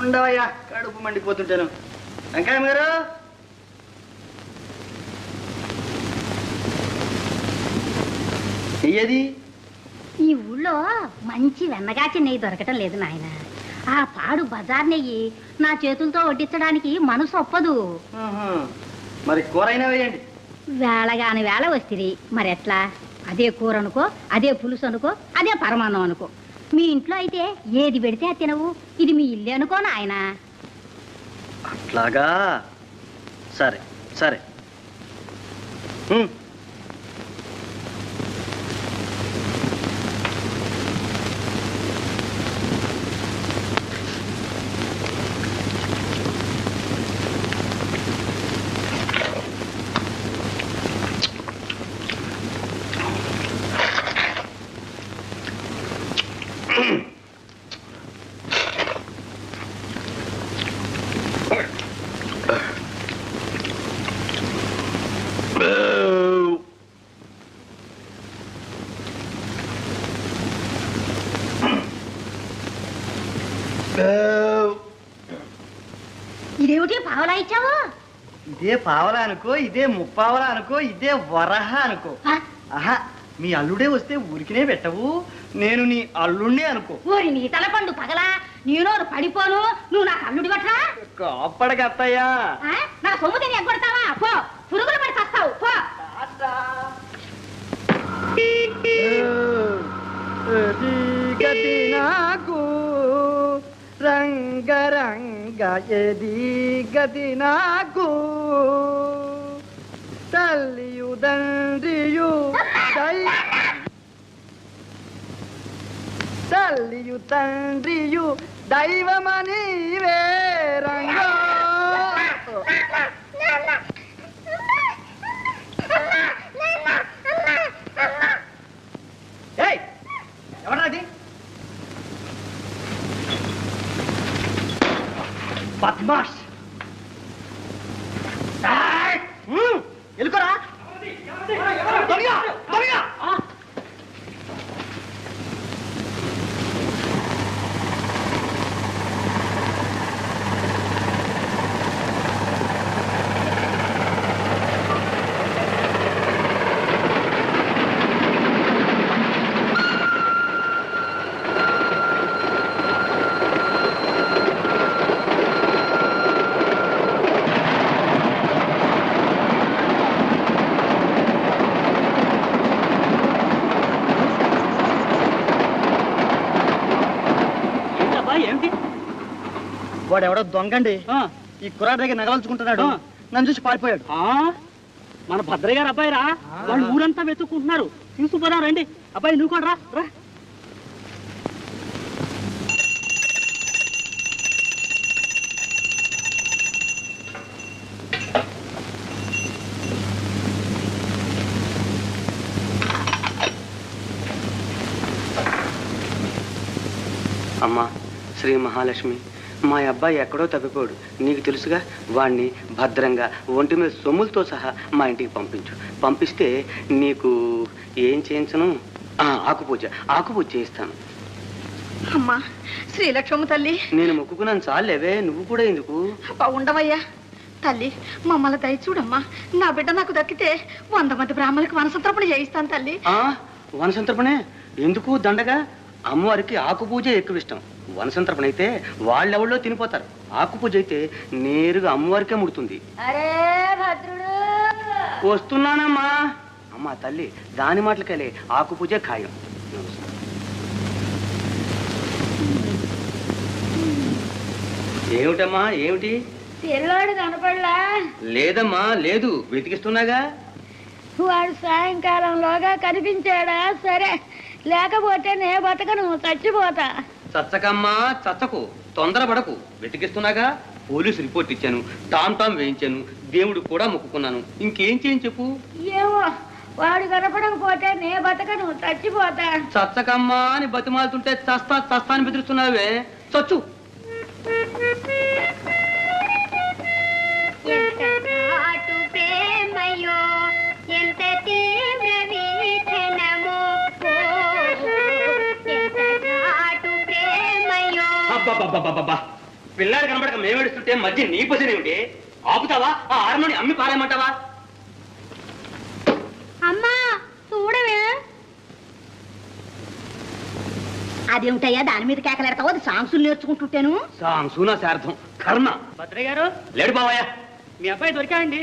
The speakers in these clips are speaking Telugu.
ఉండవయ్యా, కడుపు మండిపోతుంటాను. వెంకయ్య గారు, ఏది ఈ ఊళ్ళో మంచి వెన్నగాచి నెయ్యి దొరకటం లేదు నాయన. ఆ పాడు బజార్ నెయ్యి నా చేతులతో వడ్డించడానికి మనసు ఒప్పదు. మరి కూర అయినా వేయండి. వేళగాని వేళ వస్తుంది మరెట్లా? అదే కూర అనుకో, అదే పులుసు అనుకో, అదే పరమాన్నం అనుకో. మీ ఇంట్లో అయితే ఏది పెడితే అది తినవు. ఇది మీ ఇల్లు అనుకో నాయన. అట్లాగా, సరే సరే. ఇదేమిటి పావలా ఇచ్చావు? ఇదే పావలా అనుకో, ఇదే ముప్పావలా అనుకో, ఇదే వరహ అనుకో. ఆహా, మీ అల్లుడే వస్తే ఊరికినే పెట్టవు, నేను నీ అల్లుండే అనుకో. ఓరి నీ తలపండు పగలా, నేను పడిపోను, నువ్వు నాకు అల్లుడి పట్రా. కాప్పడికి అత్తయ్యా, నా సొమ్ము తిని ఎగ్గొడతావా? పో, పురుగులు పడి చస్తావు. పో. నాకు రంగరంగ ఎది గతి నాకు, తల్లియు తండ్రియు తల్లియు తండ్రియు దైవమని వేరంగో. ఎవరది? బద్మాష్, ఎలుకోరా. వాడెవడో దొంగండి, ఈ కుర్రాడి దగ్గర నగలుచుకుంటున్నాడు, నన్ను చూసి పారిపోయాడు. మన భద్రయ్య గారు అబ్బాయి రా, వాళ్ళు ఊరంతా వెతుక్కుంటున్నారు. తీసుకుపోరా, రండి. అబ్బాయి నువ్వు కూడా రా. అమ్మా శ్రీ మహాలక్ష్మి, మా అబ్బాయి ఎక్కడో తప్పిపోయాడు, నీకు తెలుసుగా. వాణ్ణి భద్రంగా ఒంటి మీద సొమ్ములతో సహా మా ఇంటికి పంపించు. పంపిస్తే నీకు ఏం చేయించను? ఆకుపూజ చేయిస్తాను. అమ్మా శ్రీలక్ష్మమ్మ తల్లి, నేను మొక్కుకున్నాను చాలేవే, నువ్వు కూడా ఎందుకు? ఉండవయ్యా తల్లి, మమ్మల్ని దయ చూడమ్మా. నా బిడ్డ నాకు దక్కితే 100 మంది బ్రాహ్మణులకు వనసంతర్పణ చేయిస్తాను తల్లి. వనసంతర్పణే ఎందుకు? దండగా అమ్మవారికి ఆకుపూజ ఎక్కువ ఇష్టం. వనసంతర్పణ అయితే వాళ్ళెవళ్ళో తినిపోతారు, ఆకుపూజ అయితే నేరుగా అమ్మవారికే ముడుతుంది. వస్తున్నానమ్మా. అమ్మా తల్లి, దాని మాటలకెళ్ళే ఆకుపూజే ఖాయం. ఏమిటమ్మా, ఏమిటి? తెల్లోడు కనపడలా? లేదమ్మా, లేదు, వెతికిస్తున్నాగా. వాడు సాయంకాలంలోగా కనిపించాడా? సరే, లేకపోతే నే బతకను, చచ్చిపోతా. చచ్చకమ్మా చచ్చకు, తొందరపడకు, వెతికిస్తున్నాగా. పోలీసు రిపోర్ట్ ఇచ్చాను, టామ్ వేయించాను, దేవుడు కూడా మొక్కుకున్నాను. ఇంకేం చేయని చెప్పు. ఏమో, వాడు కనపడకపోతే నే బతకను, చచ్చిపోతా. చచ్చకమ్మా అని బతిమాలుతుంటే చస్తా అని బెదిరిస్తున్నావే, చచ్చు. పిల్లాడు కనబడక మేమేడుస్తుంటే మధ్య నీ పొజిషన్ ఏమిటి? ఆపుతావా? ఆ ఆరంలోని అమ్మి పారేయమంటావా? అమ్మా చూడవే. అదేమిటయ్యా దాని మీద కేకలేడతావు? అది సాంగ్సులు నేర్చుకుంటుంటాను. సాంసూనా శార్థం కర్మ. భద్రయ్య గారు లేడు బావయ్య. మీ అబ్బాయి దొరికాయండి.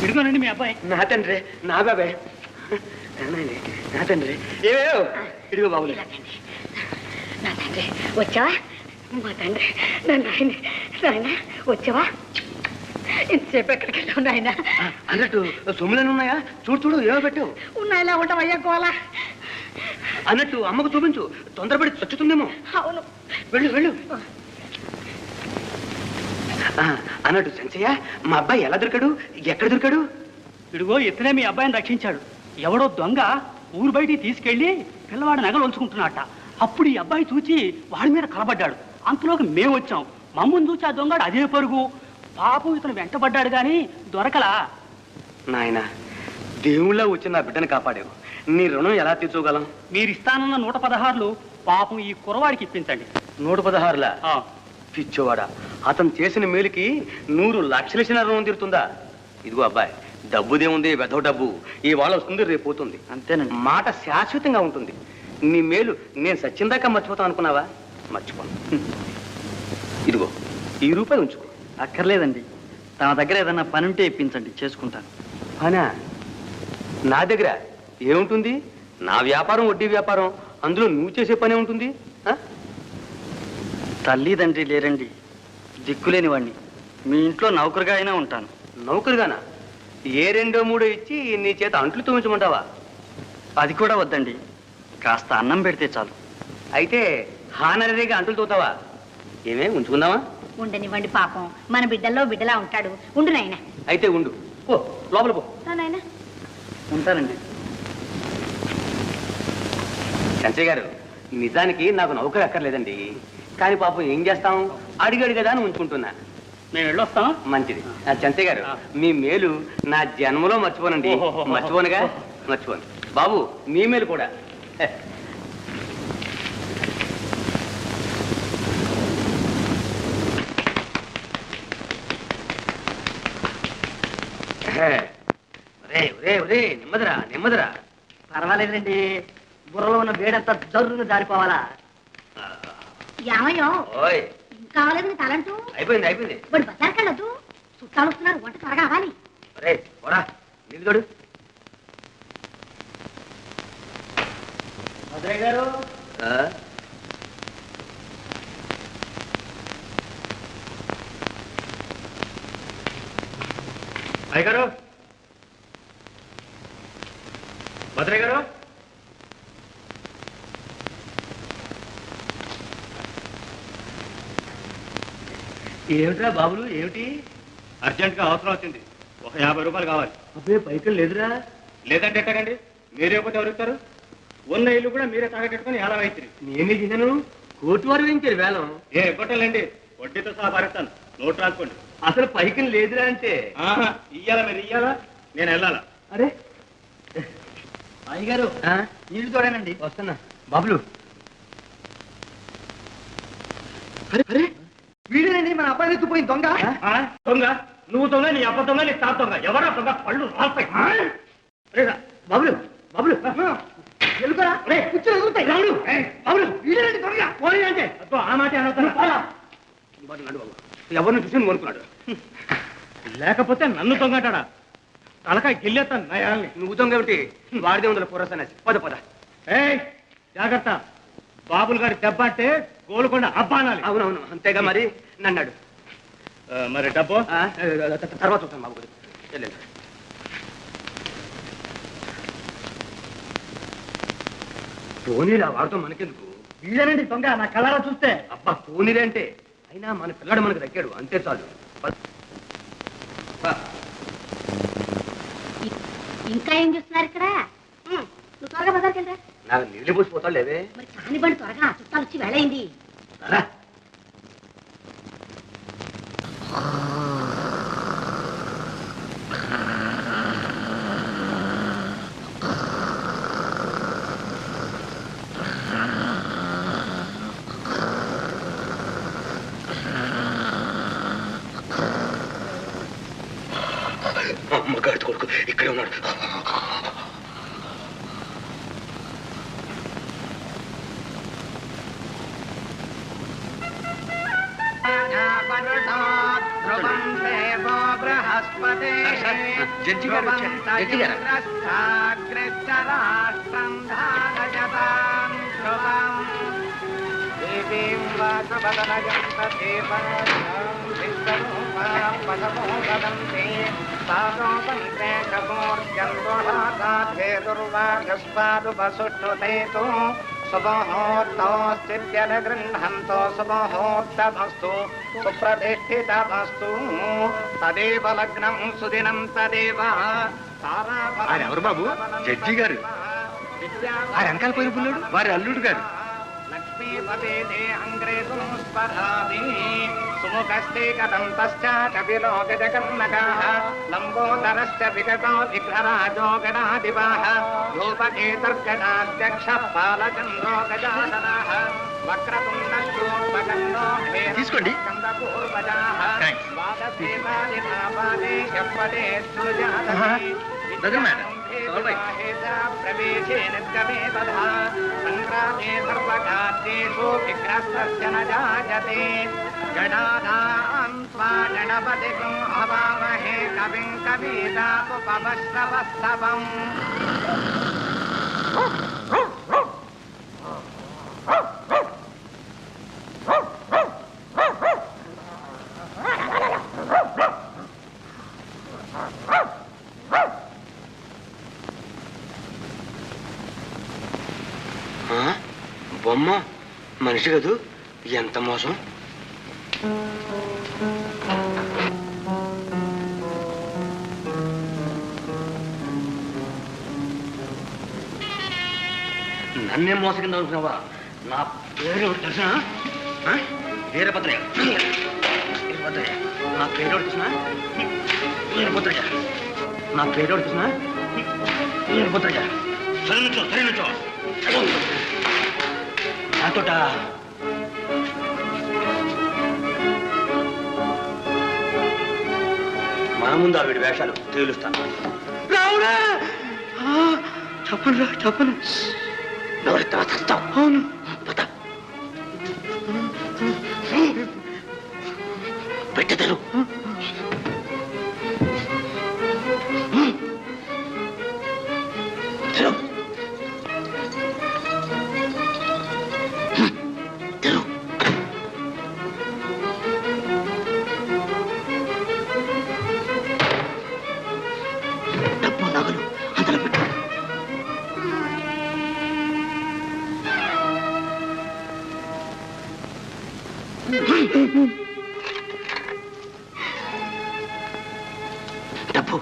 ఇదిగోనండి మీ అబ్బాయి. నా తండ్రి, నా బాబాయ్, నా తండ్రి. ఏమేవ్ ఇదిగో బాబులు. నా తండ్రి వచ్చావా? మా తండ్రి నాయన వచ్చావా? ఇంతసేపు ఎక్కడికి వెళ్ళావు నాయన? అన్నట్టు సొమ్ములను ఉన్నాయా? చూడు చూడు ఏమో పెట్టావు. ఉన్నాయిలా ఉంటావయ్యా గోలా. అన్నట్టు అమ్మకు చూపించు, తొందరపడి చచ్చుతుందేమో. అవును వెళ్ళు వెళ్ళు. అన్నట్టు సంచయ్య, మా అబ్బాయి ఎలా దొరికాడు? ఎక్కడ దొరికాడు? ఇదిగో ఇతనే మీ అబ్బాయిని రక్షించాడు. ఎవడో దొంగ ఊరు బయటికి తీసుకెళ్లి పిల్లవాడి నగలు ఉంచుకుంటున్నట్ట. అప్పుడు ఈ అబ్బాయి చూచి వాడి మీద కలబడ్డాడు. అంతలోకి మేము వచ్చాం. మమ్మల్ని చూచి ఆ దొంగడు అదే పరుగు. పాపం ఇతను వెంటబడ్డాడు గాని దొరకలా. నాయన, దేవుళ్ళ వచ్చి నా బిడ్డను కాపాడావు. నీ రుణం ఎలా తీర్చుకోగలం? మీరు ఇస్తానన్న 116 పాపం ఈ కురవాడికి ఇప్పించండి. 116లా? పిచ్చోవాడా, అతను చేసిన మేలుకి 100 లక్షలు ఇచ్చిన రుణం తీరుతుందా? ఇదిగో అబ్బాయి, డబ్బుదేముంది? వెధవ డబ్బు ఇవాళ వస్తుంది, రేపు పోతుంది. అంతేనండి. మాట శాశ్వతంగా ఉంటుంది. నీ మేలు నేను సచ్చిందాకా మర్చిపోతాను అనుకున్నావా? మర్చిపోను. ఇదిగో ఈ రూపాయి ఉంచుకో. అక్కర్లేదండి, తన దగ్గర ఏదన్నా పని ఉంటే ఇప్పించండి, చేసుకుంటాను. అనా, నా దగ్గర ఏముంటుంది? నా వ్యాపారం వడ్డీ వ్యాపారం, అందులో నువ్వు చేసే పనే ఉంటుంది. తల్లి తండ్రి లేరండి, దిక్కులేని వాడిని. మీ ఇంట్లో నౌకరుగా అయినా ఉంటాను. నౌకరుగానా? ఏ 2 3 ఇచ్చి నీ చేత అంట్లు తోమించమంటావా? అది కూడా వద్దండి, కాస్త అన్నం పెడితే చాలు. అయితే హానరీగా అంట్లు తోతావా? ఏమే ఉంచుకుందామా? ఉండనివ్వండి, పాపం మన బిడ్డల్లో బిడ్డలా ఉంటాడు. ఉండు నాయన. అయితే ఉండు. పో లోపల పో. నాయన ఉంటానండి. చంచయ్య గారు, నిజానికి నాకు నౌకరు అక్కర్లేదండి. కానీ పాపం ఏం చేస్తాం, అడిగాడు కదా అని ఉంచుకుంటున్నా. మేము వెళ్ళొస్తాం. మంచిది. చంచయ్య గారు, మీ మేలు నా జన్మలో మర్చిపోనండి. మర్చిపోనుగా? మర్చిపోను. బాబు, మీ మేలు కూడా. నెమ్మదిరా నెమ్మదిరా. పర్వాలేదండి, బుర్రలో ఉన్న వేడంతా జరువును జారిపోవాలా? ఏమయ్యో ఓయ్, కావాలేదు నీ తలంటూ. అయిపోయింది అయిపోయింది. వాడు బజార్కి వెళ్ళొద్దు, చుట్టాలు వస్తున్నారు, వంట త్వరగా అవ్వాలి. అరే పోరా, నిలుగడు. భద్రయ్య గారు, అయ్యగారు, భద్రయ్య గారు. ఏమిట్రా బాబులు, ఏమిటి? అర్జెంట్గా అవసరం వచ్చింది. ఒక 50 రూపాయలు కావాలి. అబ్బే పైకలు లేదురా. లేదంటే ఎట్టకండి, మీరే పోతే ఎవరుతారు? ఉన్న ఇల్లు కూడా మీరే తాగట్టుకొని ఎలా అవుతుంది? నేనే తిన్నాను. కోర్టు వారు వేయించారు వేలం. ఏ ఇవ్వటండి, వడ్డీతో సహా భరిస్తాను. నోట్ రాసుకోండి. అసలు పైకలు లేదురా అంటే. ఇయ్యాలా? మీరు ఇయ్యాలా? నేను వెళ్ళాలా? అరే అయ్యగారు, నీళ్లు తోడానండి. వస్తున్నా. బాబులు, అరే వీడేనండి మన అబ్బాయి ఎత్తుపోయిన దొంగ. దొంగ? నువ్వు దొంగ, నీ అబ్బ దొంగ, నీ తాత దొంగ. ఎవరా దొంగ? పళ్ళు రాస్తాయి. బాబులు, బాబులు, ఎలుకరా? కూర్చొని ఎదుగుతాయి రావుడు. బాబులు, వీడేనండి దొంగ. పోనీ అంటే ఆ మాట అనవుతాను. ఎవరిని చూసి నువ్వు అనుకున్నాడు? లేకపోతే నన్ను దొంగటాడా? తలకాయ గిల్లేస్తాను నయాల్ని. నువ్వు దొంగ ఏమిటి? వాడిదే ఉందల పురసనేసి. పద పద. ఏయ్ జాగ్రత్త, బాబులు గారి దెబ్బ అంటే గోలుకొండ అబ్బా అనాలి. అవునవును, అంతేగా మరి. నన్నాడు. మరి డబ్బు తర్వాత చూస్తాను బాబు. వెళ్ళండి. పోనీరా, వాడితో మనకెందుకు? వీడేనండి దొంగ, నా కళ్ళారా చూస్తే. అబ్బా పోనీరే అంటే. అయినా మన పిల్లాడు మనకు దక్కాడు, అంతే చాలు. ఇంకా ఏం చూస్తున్నారు ఇక్కడ? నువ్వు త్వరగా బజార్కి వెళ్ళరా. నాకు నీళ్ళు పోసిపోతాడు లేవే. మరి కానివ్వండి త్వరగా, చుట్టాలు వచ్చి వేళయింది. రా. జడ్జి గారు వచ్చారు. జడ్జి గారు. శుభముహూర్తోస్తిత్యనుగృహంతో శుభముహూర్తమస్తు సుప్రతిష్ఠితమస్తు తదేవ లగ్నం సుదినం తదేవ. ఆయన ఎవరు బాబు? జడ్జి గారు. ఆ వెనకాల పోయిన పుల్లుడు వారి అల్లుడు గారు. లక్ష్మీపతే అంగ్రేతుం స్పరాది సుముఖస్తే కథం తశ్చాకపిలో గజకర్ణకాః లంబోదరశ్చ విగతో విఘ్నరాజో గణాధిపాః ధూపకేతుర్గణాధ్యక్షः పాలచంద్రో గజాననః వక్రతుండశూర్పకర్ణో తీసుకోండి. స్కందపూర్వజాః Thanks. ద్వాదశేతాదినాపాదే యప్పదే సుజాతీ Doesn't matter. It's all right. ప్రవేశే నిర్గమే తథా సంగ్రామే సర్వకార్యేషు విఘ్నస్తస్య న జాయతే. గణానాం త్వా గణపతిం హవామహే కవిం కవీనాముపమశ్రవస్తవం. బొమ్మ మనిషి కదూ, ఎంత మోసం. నన్నేం మోసం కింద అనుకున్నావా? నా పేరు తెలిసిన వీరభద్రయ్య. వీరభద్రయ్య నా పేరు తెలిసిన వీరభద్రయ్య. నా పేరు తెలిసిన వీరభద్రయ్య. సరే నుంచో, సరే నుంచో. నాతోట మన ముందు ఆ వీడి వేషాలు తేలుస్తాను. రావురా, చెప్పను, చెప్పను. అవును, పెట్టెదరు. డబ్బు నగలు అందులో పెట్టు. డబ్బు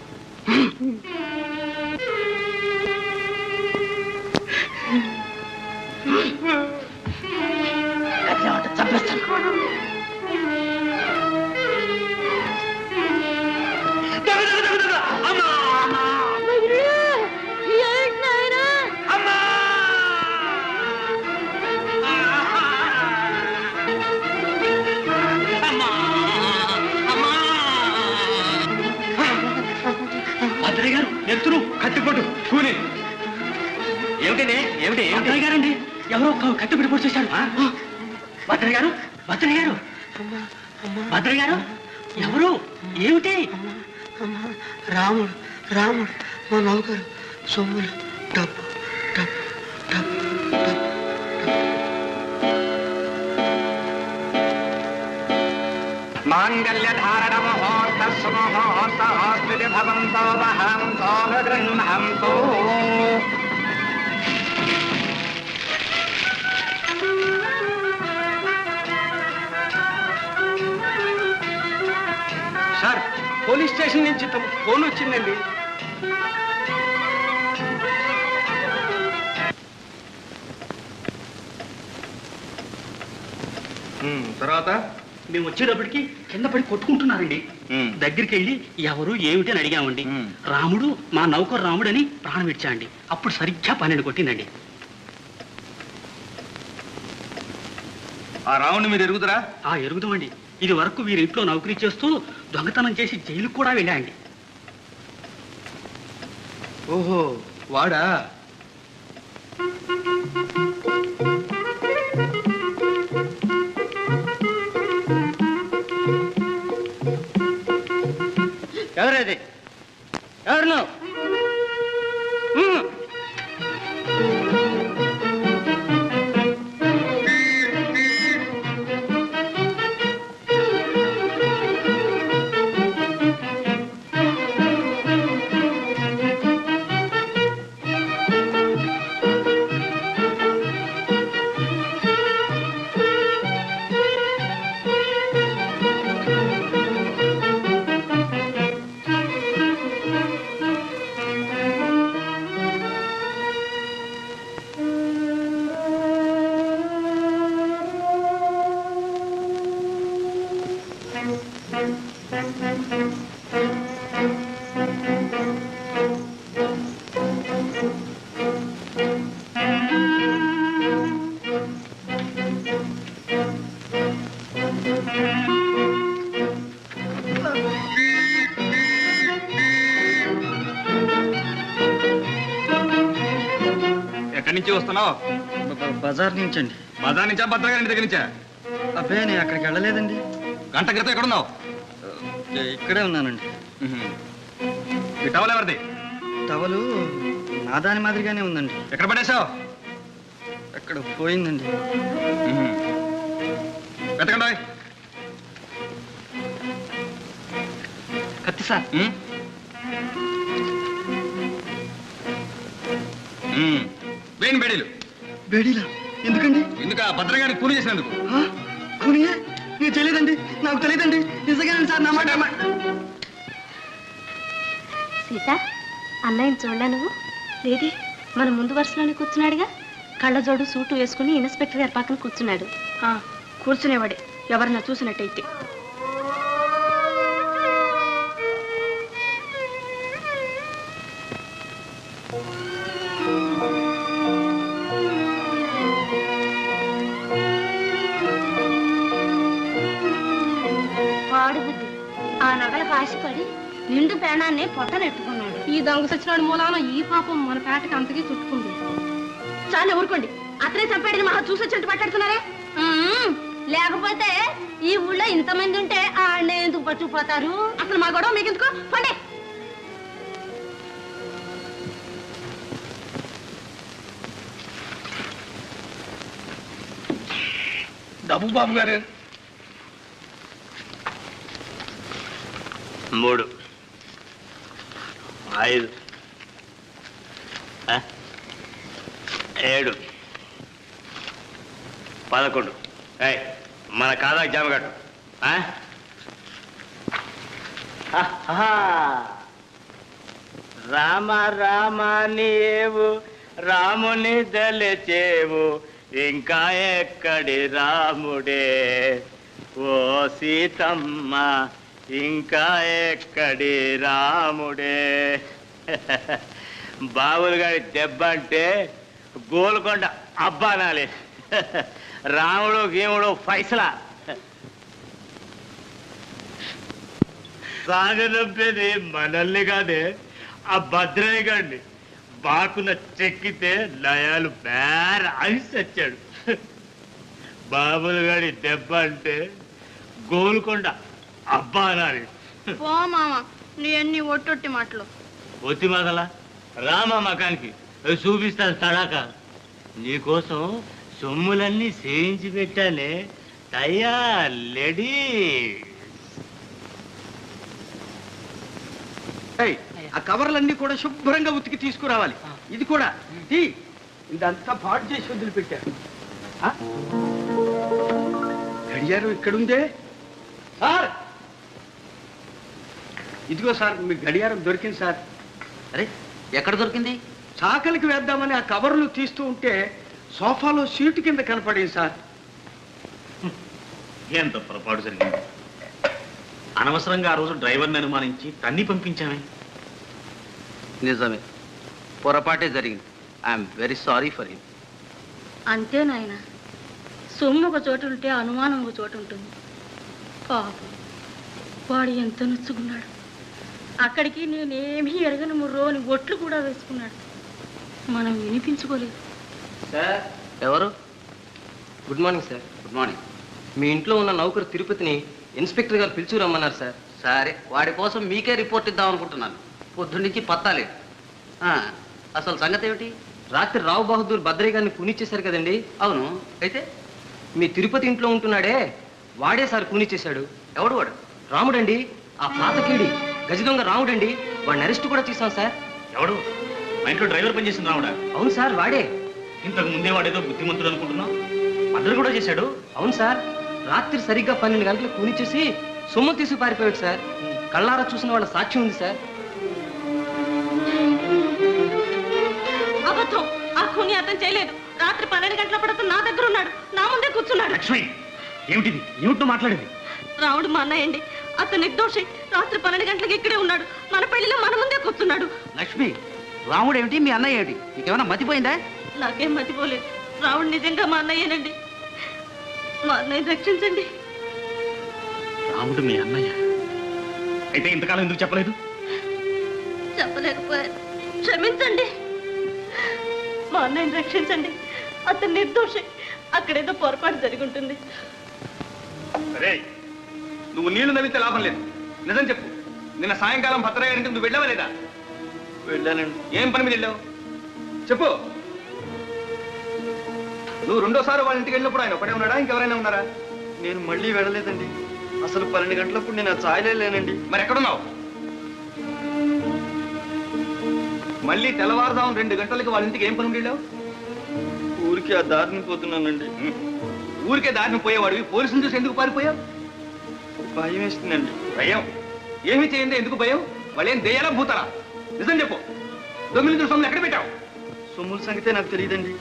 చంపేస్తాను. భద్రయ్య గారు ఎత్తులు కత్తిపట్టు కూలి. ఏమిటండి? ఏమిటి? భద్రయ్య గారండి, ఎవరో కత్తిపట్టి పొడి చేశాడు. భద్రయ్య గారు, భద్రయ్య గారు, భద్రయ్య గారు, ఎవరు? ఏమిటి? రాముడు, రాముడు మా నౌకరు. సొమ్ములు, డబ్బు, డబ్బు, డబ్బు, డబ్బు. మాంగళ్యధారణ ముహూర్త సుముహూర్తోస్తి భవంతో వహంతో గృహంతో. సార్, పోలీస్ స్టేషన్ నుంచి తమకు ఫోన్ వచ్చిందండి. తర్వాత మేము వచ్చేటప్పటికి కింద పడి కొట్టుకుంటున్నారండి. దగ్గరికి వెళ్ళి ఎవరు ఏమిటి అని అడిగామండి. రాముడు, మా నౌకరు రాముడు అని ప్రాణం విడిచాండి. అప్పుడు సరిగ్గా 12 కొట్టిందండి. ఆ రావుని మీరు ఎరుగుదరా? ఎరుగుదామండి. ఇది వరకు వీరి ఇంట్లో నౌకరీ చేస్తూ దొంగతనం చేసి జైలుకు కూడా వెళ్ళాండి. ఓహో, వాడా? ఎవరు ఎవరు ఎక్కడి నుంచి వస్తున్నావు? బజార్ నుంచి అండి. బజార్ నుంచా భద్రగారి దగ్గర నుంచా? అబ్బే నేను అక్కడికి వెళ్ళలేదండి. గంట క్రితం ఎక్కడున్నావు? ఇక్కడే ఉన్నానండి. ఈ టవల్ ఎవరిది? టవలు నా దాని మాదిరిగానే ఉందండి. ఎక్కడ పడేశావు? ఎక్కడ పోయిందండి. వెతకండి. కత్తి సార్. వేణి బేడీలు. బేడీలా? ఎందుకండి? ఎందుకు? భద్రగారికి కూలి చేసినందుకు. కూనియే? నీకు తెలియదండి. నాకు తెలియదండి. నిజంగానండి సార్. నా మాట సీత, అన్నయ్యని చూడలే నువ్వు? లేది, మన ముందు వరుసలోనే కూర్చున్నాడుగా. కళ్ళజోడు సూటు వేసుకుని ఇన్స్పెక్టర్ గారి పక్కన కూర్చున్నాడు. కూర్చునేవాడే, ఎవరన్నా చూసినట్టయితే. వాడు బుద్ధి ఆ నగలకు ఆశపడి నిండు పేణాన్ని పొట్టనెట్టుకున్నాడు. ఈ దొంగ సచ్చినాడు మూలాన ఈ పాపం మన పేటకి అంతకీ చుట్టుకుంది. చాలా ఊరుకోండి. అతనే చంపాడని మహా చూసొచ్చినట్టు మాట్లాడుతున్నారే. లేకపోతే ఈ ఊళ్ళో ఇంతమంది ఉంటే ఆడనే ఎందుకు పట్టుకుపోతారు? అసలు మా గొడవ మీకు ఎందుకు? పండే. డబ్బు బాబు గారు. 3 5 7 11. మన కాదా జామ కట్టు. రామ రామ నీవు రాముని దలచేవు, ఇంకా ఎక్కడి రాముడే ఓ సీతమ్మ, ఇంకా ఎక్కడి రాముడే. బాబులు గారి దెబ్బ అంటే గోల్కొండ అబ్బానాలి. రాముడు గేముడు ఫైసలా. సాగనంపేది మనల్ని కాదే, ఆ భద్రయ్య గారిని. బాకున చెక్కితే లయాలు బేర అని చచ్చాడు. బాబులు గారి దెబ్బ అంటే గోల్కొండ అబ్బా అనాలి. ఓ మామ, నీ అన్ని ఒట్టొట్టి మాటలు. ఒత్తి మగల రామా మకానికి చూపిస్తాను తడాక. నీకోసం సొమ్ములన్నీ చేయించి పెట్టానే. తయ్యా లేడీ. ఆ కవర్లన్నీ కూడా శుభ్రంగా ఉతికి తీసుకురావాలి. ఇది కూడా ఇదంతా పాడు చేసి వదిలిపెట్టారు. గడియారం ఇక్కడుందే సార్. ఇదిగో సార్, మీ గడియారం దొరికింది సార్. అరే, ఎక్కడ దొరికింది? చాకలికి వేద్దామని ఆ కవర్లు తీస్తూ ఉంటే సోఫాలో సీటు కింద కనపడింది సార్. ఎంత పొరపాటు జరిగింది. అనవసరంగా ఆ రోజు డ్రైవర్ని అనుమానించి తన్ని పంపించామే. నిజమే, పొరపాటే జరిగింది. I'm very sorry for him. అంతే నాయన, సొమ్ము ఒక చోటు ఉంటే అనుమానం ఒక చోటు ఉంటుంది. పాపం, వాడు ఎంత నొచ్చుకున్నాడు. అక్కడికి నేనేమీ ఎరగను ముర్రోని ఒట్లు కూడా వేసుకున్నాడు. మనం వినిపించుకోలేదు. సార్, ఎవరు? Good morning sir. Good morning. మీ ఇంట్లో ఉన్న నౌకరు తిరుపతిని ఇన్స్పెక్టర్ గారు పిలుచురమ్మన్నారు సార్. సరే, వాడి కోసం మీకే రిపోర్ట్ ఇద్దాం అనుకుంటున్నాను. పొద్దున్నుంచి పత్తాలేదు. అసలు సంగతి ఏమిటి? రాత్రి రావు బహదూర్ భద్రయ్య గారిని కూనిచ్చేశారు కదండి. అవును. అయితే మీ తిరుపతి ఇంట్లో ఉంటున్నాడే వాడే సార్ కూనిచ్చేశాడు. ఎవడు వాడు? రాముడండి, ఆ పాతకీడి గజ దొంగ రాముడండి. వాడిని అరెస్ట్ కూడా చేశాం సార్. ఎవడు? మా ఇంట్లో డ్రైవర్ పనిచేసిన రావుడా? అవును సార్, వాడే. ఇంతకు ముందే వాడేదో బుద్ధిమంతుడు అనుకుంటున్నావు. మర్డర్ కూడా చేశాడు. అవును సార్, రాత్రి సరిగ్గా 12 గంటలకు కూనిచ్చేసి సొమ్ము తీసి పారిపోయాడు సార్. కళ్ళారా చూసిన వాళ్ళ సాక్ష్యం ఉంది సార్. అబద్ధం. ఆ ఖూని అతను చేయలేదు. రాత్రి 12 గంటలప్పుడు అతను నా దగ్గర ఉన్నాడు, నా ముందే కూర్చున్నాడు. లక్ష్మి, ఏమిటిది? ఏమిటో మాట్లాడేది? రావుడు మా అన్నయ్యండి. అతను నిర్దోషి. రాత్రి 12 గంటలకు ఇక్కడే ఉన్నాడు. మన పెళ్లిలో మన ముందే కూర్చున్నాడు. లక్ష్మి, రాముడు ఏమిటి, మీ అన్నయ్య ఏమిటి? నీకేమైనా మతిపోయిందా? నాకేం మతిపోలేదు. రావుడు నిజంగా మా అన్నయ్యేనండి. మా అన్నయ్య రక్షించండి. రాముడు మీ అన్నయ్య అయితే ఇంతకాలం ఎందుకు చెప్పలేదు? చెప్పలేకపోయాను, క్షమించండి. మా అన్నయ్యని రక్షించండి. అతను నిర్దోషి. అక్కడేదో పొరపాటు జరిగి ఉంటుంది. సరే, నువ్వు నీళ్లు నవ్వితే లాభం లేదు. నిజం చెప్పు. నిన్న సాయంకాలం భద్రయ్య గారింటికి నువ్వు వెళ్ళావా లేదా? వెళ్ళానండి. ఏం పని మీద వెళ్ళావు చెప్పు. నువ్వు రెండోసారి వాళ్ళ ఇంటికి వెళ్ళినప్పుడు ఆయన ఒకటే ఉన్నాడా, ఇంకెవరైనా ఉన్నారా? నేను మళ్ళీ వెళ్ళలేదండి. అసలు 12 గంటలప్పుడు నేను ఆ ఛాయలే లేనండి. మరి ఎక్కడున్నావు? మళ్ళీ తెల్లవారుదాం 2 గంటలకి వాళ్ళ ఇంటికి ఏం పని ఉండి వెళ్ళావు? ఊరికి ఆ దారిని పోతున్నానండి. ఊరికే దారిని పోయేవాడివి పోలీసులు చూసి ఎందుకు పారిపోయావు? భయం వేస్తుందండి. భయం? ఏమీ చేయండి, ఎందుకు భయం? వాళ్ళేం దెయ్యాలా భూతారా? నిజం చెప్పు. దొంగలు సొమ్ములు ఎక్కడ పెట్టావు? సొమ్ముల సంగతే నాకు తెలియదండి.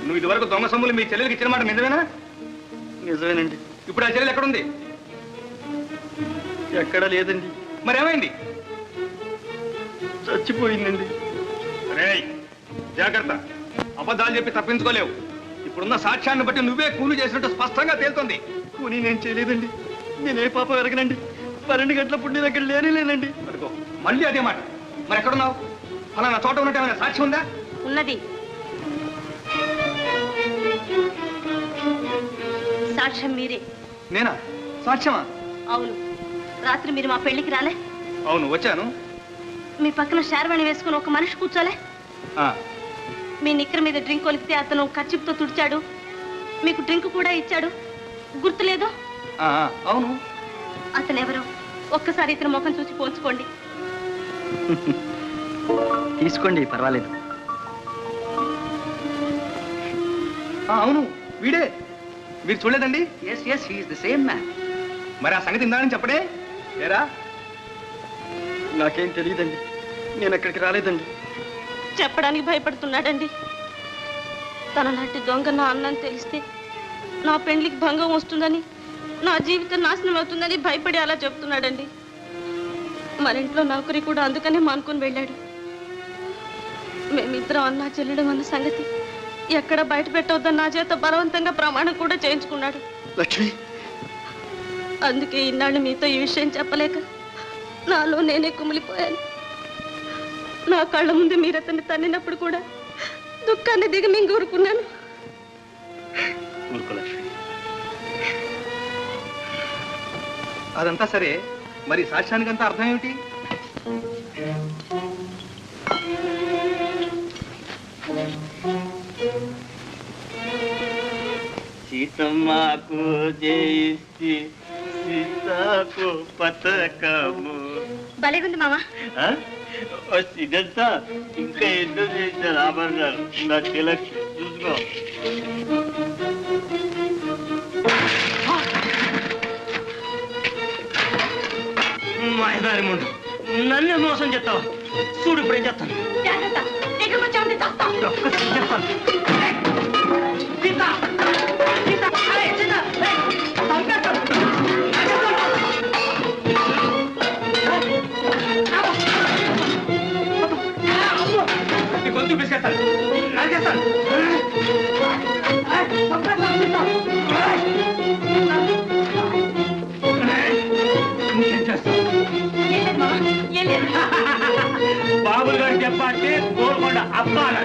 నువ్వు ఇదివరకు దొంగ సొమ్ములు మీ చెల్లెలకి ఇచ్చిన మాట నిజమేనా? నిజమేనండి. ఇప్పుడు ఆ చెల్లెలు ఎక్కడుంది? ఎక్కడా లేదండి. మరి ఏమైంది? చచ్చిపోయిందండి. రేయ్, జాగ్రత్త. అబద్ధాలు చెప్పి తప్పించుకోలేవు. ఇప్పుడున్న సాక్ష్యాన్ని బట్టి నువ్వే కూలి చేసినట్టు స్పష్టంగా తేలుతోంది. కూని నేను చేయలేదండి. నేనే పాపం ఎరగనండి. 12 గంటలప్పుడు నేను అక్కడ లేనండి. అదిగో మళ్ళీ అదే మాట. మరి ఎక్కడున్నావు? ఫలానా చోట ఉన్నట్టు ఏమైనా సాక్ష్యం ఉందా? ఉన్నది. సాక్ష్యం మీరే. నేనా? సాక్ష్యమా? అవును. రాత్రి మీరు మా పెళ్లికి రాలే? అవును, వచ్చాను. మీ పక్కన షార్వాణి వేసుకుని ఒక మనిషి కూర్చోలే? మీ నిక్కర మీద డ్రింక్ కొలిపితే అతను కర్చిప్తో తుడిచాడు. మీకు డ్రింక్ కూడా ఇచ్చాడు. గుర్తులేదు? అవును. అతను ఎవరు? ఒక్కసారి ఇతని ముఖం చూసి పోల్చుకోండి. తీసుకోండి, పర్వాలేదు. అవును, వీడే. మీరు చూడలేదండి? Yes yes, he is the same man. మరి ఆ సంగతి ఇందాని చెప్పడే ఏరా? నాకేం తెలియదండి. నేను అక్కడికి రాలేదండి. చెప్పడానికి భయపడుతున్నాడండి. తన లాంటి దొంగ నా అన్నని తెలిస్తే నా పెండ్లికి భంగం వస్తుందని, నా జీవితం నాశనం అవుతుందని భయపడి అలా చెప్తున్నాడండి. మన ఇంట్లో నౌకరి కూడా అందుకనే మానుకొని వెళ్ళాడు. మేమిద్దరం అన్నా చెల్లెడం అన్న సంగతి ఎక్కడ బయట పెట్టవద్దని నా చేత బలవంతంగా ప్రమాణం కూడా చేయించుకున్నాడు. లక్ష్మి, అందుకే ఇన్నాళ్ళు మీతో ఈ విషయం చెప్పలేక నాలో నేనే కుమిలిపోయాను. నా కళ్ళ ముందు మీరు అతన్ని తన్నినప్పుడు కూడా దుఃఖాన్ని దిగమింగూరుకున్నాను. లక్ష్మి, అదంతా సరే, మరి సాక్ష్యానికంతా అర్థం ఏమిటి? సీతమ్మకు జయిస్తే సీతకు పతకము. భలేగుంది మామ. ఇదంతా ఇంకా ఎన్నో చేశారు ఆభరణాలు. నా తిలక్ చూసుకో. మాయదారి ముందు నన్నే మోసం చేస్తావా? చూడు ఇప్పుడు ఏం చేస్తాను. ఒక్కసారి చేస్తాను. సీత! సీత! అరే, సీత! చంపేస్తాను. గొంతు పిసికేస్తాను, నరికేస్తాను. ఇంకేం చేస్తావు? బాబులు గారు చెప్పంటే గోల్కొండ అబ్బాల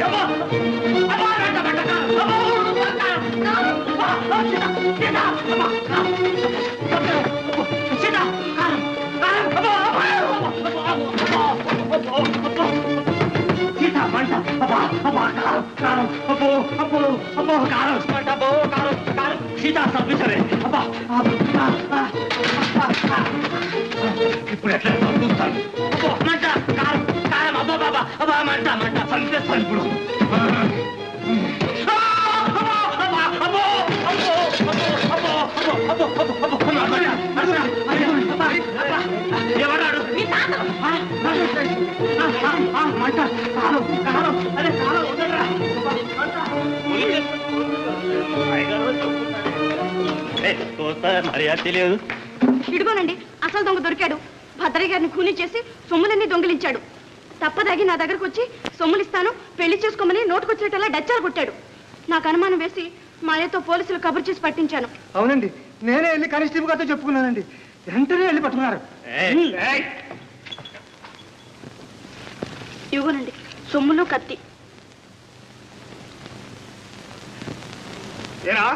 అబ్బా, కారం, కారం, అబ్బో, అబ్బో, అబ్బో, కారం, మంట, అబ్బో, కారం, కారం, సీతా చంపించవే. అబ్బా, అబ్బా, ఇప్పుడు ఎట్లా చంపుతాను? అబ్బో, మంట, కారం, కారం, అబ్బో, బాబా, అబ్బా, మంట, మంట, చంపేస్తాను ఇప్పుడు. ఎవడాడు? మర్యాద తెలియదు. ఇడుగోనండి అసలు దొంగ దొరికాడు. భద్రయ్య గారిని కూలీ చేసి సొమ్ములన్నీ దొంగిలించాడు. తప్పదాగి నా దగ్గరకు వచ్చి సొమ్ములిస్తాను, పెళ్లి చేసుకోమని నోటుకొచ్చేటలా డచ్చాలు కొట్టాడు. నాకు అనుమానం వేసి మాయతో పోలీసులు కబురు చేసి పట్టించాను. అవునండి, నేనే వెళ్ళి కానిస్టేబుల్ గారితో చెప్పుకున్నానండి. వెంటనే వెళ్ళి పట్టుకున్నారు. ఇవ్వనండి సొమ్ములు కత్తి. ఏరా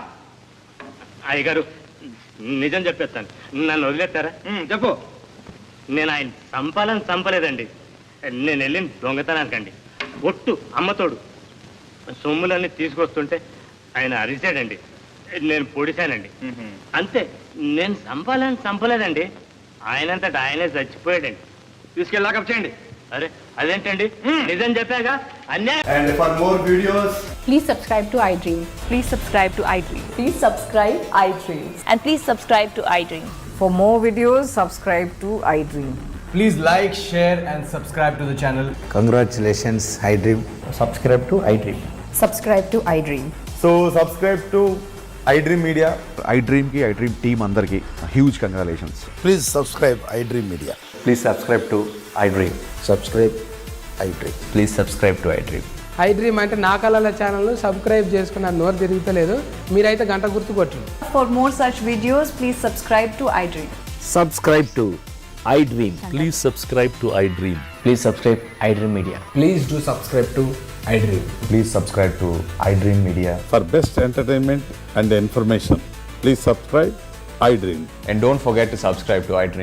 అయ్యగారు నిజం చెప్పేస్తాను, నన్ను వదిలేస్తారా? చెప్పు. నేను ఆయన చంపలేదండి. నేను వెళ్ళిన దొంగతనానికండి. ఒట్టు అమ్మతోడు సొమ్ములన్నీ తీసుకొస్తుంటే ఆయన అరిచాడండి. నేను పొడిశానండి. అంతే. నేను చంపలేదండి. ఆయనంతట ఆయనే చచ్చిపోయాడండి. తీసుకెళ్ళాక చేయండి. అరే అదేంటండి, నిజం చెప్పాగా అన్యాయం. And for more videos, Please subscribe to iDream. Please subscribe to iDream. Please subscribe iDream. And please subscribe to iDream. For more videos, subscribe to iDream. please like, share and subscribe to the channel. Congratulations, iDream. Subscribe to iDream. Subscribe to iDream. So subscribe to iDream Media. iDream ki iDream team andarki huge congratulations. Please subscribe iDream Media. Please subscribe to iDream. Subscribe iDream. Please subscribe to iDream. iDream అంటే నా కళల ఛానల్ను సబ్స్క్రైబ్ చేసుకున్న నోరు తిరుగుతలేదు. మీరైతే గంట గుర్తు కొట్టండి. For more such videos, please subscribe to iDream. Subscribe to iDream. Please subscribe to iDream. Please subscribe iDream Media. Please do subscribe to iDream. Please subscribe to iDream Media. For best entertainment and information, please subscribe iDream. And don't forget to subscribe to iDream.